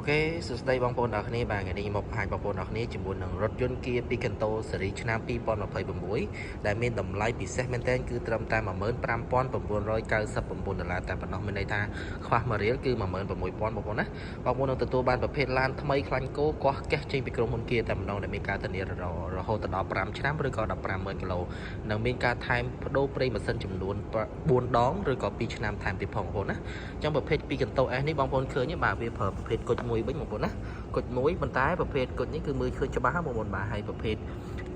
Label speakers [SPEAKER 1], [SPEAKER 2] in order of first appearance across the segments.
[SPEAKER 1] អូខេសួស្តីបងប្អូនទាំងគ្នាបាទថ្ងៃនេះមកបង្ហាញបងប្អូនទាំងគ្នាជាមួយនឹងរថយន្ត Kia Picanto ស៊េរីឆ្នាំ2026ដែលមានតម្លៃពិសេសមែនទែនគឺត្រឹមតែ$15999តែប៉ុណ្ណោះមានន័យថាខ្វះ1រៀលគឺ16000បងប្អូនណាបងប្អូននឹងទទួលបានប្រភេទឡានថ្មីខ្លាញ់គោកោះកេះចេញពីក្រុមហ៊ុន Kia តែម្ដងដែលមានការធានារហូតដល់5ឆ្នាំឬក៏150,000គីឡូនិងមានការថែមបដូរប្រេងម៉ាស៊ីនចំនួន4ដងឬក៏2ឆ្នាំថែមទៀតផងបងប្អូនណាអញ្ចឹងប្រភេទ Picanto S នេះបងប្អូនឃើញទេបាទវាប្រើប្រភេទគុជមួយវិញបងប្អូនណាគុជមួយប៉ុន្តែប្រភេទគុជនេះគឺមើលឃើញច្បាស់បងប្អូនបាទហើយប្រភេទ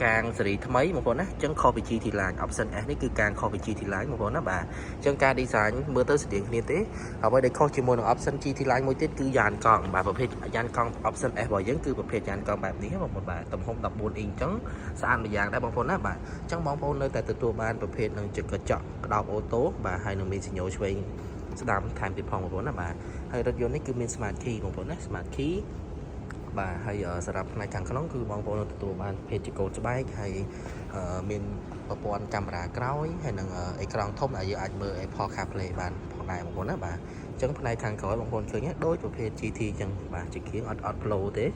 [SPEAKER 1] កាងស៊េរីថ្មីបងប្អូនណាអញ្ចឹងខុសពី GT Line Option S នេះគឺកាងខុសពី GT Line បងប្អូនណាបាទអញ្ចឹងការ design មើលទៅស្តៀងគ្នាទេអ្វីដែលខុសជាមួយនឹង Option GT Line មួយទៀតគឺយ៉ានកង់បាទប្រភេទយ៉ានកង់ Option S របស់យើងគឺប្រភេទយ៉ានកង់បែបនេះបងប្អូនបាទទំហំ14អ៊ីងអញ្ចឹងស្អាតម្យ៉ាងដែរបងប្អូនណាបាទអញ្ចឹងបងប្អូននៅតែទទួលបានប្រភេទនឹងកញ្ចក់ក្តោបអូតូបាទហើយនឹងមានសញ្ញោឆ្វេងស្ដាំថែមទៀតផងបងប្អូនណាបាទហើយរថយន្តនេះគឺមាន Smart Key បងប្អូនណា Smart Key បាទហើយសម្រាប់ផ្នែកខាងក្នុងគឺបងប្អូនទទួលបានភេទជាកូនស្បែកហើយមានប្រព័ន្ធកាមេរ៉ាក្រោយហើយនឹងអេក្រង់ធំដែលយើងអាចមើល Apple CarPlay បានផងដែរបងប្អូនណាបាទអញ្ចឹងផ្នែកខាងក្រោយបងប្អូនឃើញដូចប្រភេទ GT អញ្ចឹងបាទជាគៀងអត់ Flow ទេ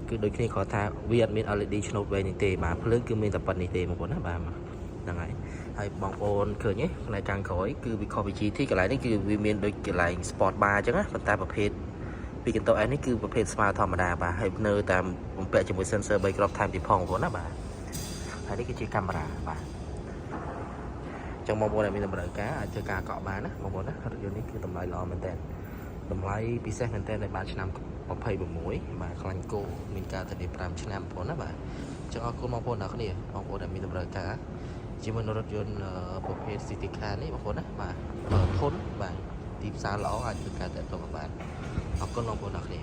[SPEAKER 1] គឺដូចគ្នាគ្រាន់ថាវាអត់មាន LED ឆ្នូតវែងនេះទេបាទភ្លើងគឺមានតែប៉ុណ្្នេះទេបងប្អូនណាបាទហ្នឹងហើយបងប្អូនឃើញទេផ្នែកខាងក្រោយគឺវាខុសពី GT កន្លែងនេះគឺវាមានដូចកន្លែង Sport Bar អញ្ចឹងណាប៉ុន្តែប្រភេទPicanto S នេះគឺប្រភេទស្មើធម្មតាបាទហើយនៅតាមបំពាក់ជាមួយ sensor 3គ្រាប់ថែមទៀតផងបងប្អូនណាបាទហើយនេះគឺជាកាមេរ៉ាបាទអញ្ចឹងបងប្អូនដែលមានតម្រូវការអាចធ្វើការកក់បានណាបងប្អូនណារថយន្តនេះគឺតម្លៃល្អមែនតើតម្លៃពិសេសមែនតើដែលបានឆ្នាំ26បាទខ្លាញ់គោមានការធានា5ឆ្នាំបងប្អូនណាបាទអញ្ចឹងអរគុណបងប្អូនទាំងគ្នាបងប្អូនដែលមានតម្រូវការជាមួយនឹងរថយន្តប្រភេទ City Car នេះបងប្អូនណាបាទធន់បាទទីផ្សារល្អអាចធ្វើការទាក់ទងបានអរគុណបងប្អូនទាំងគ្នា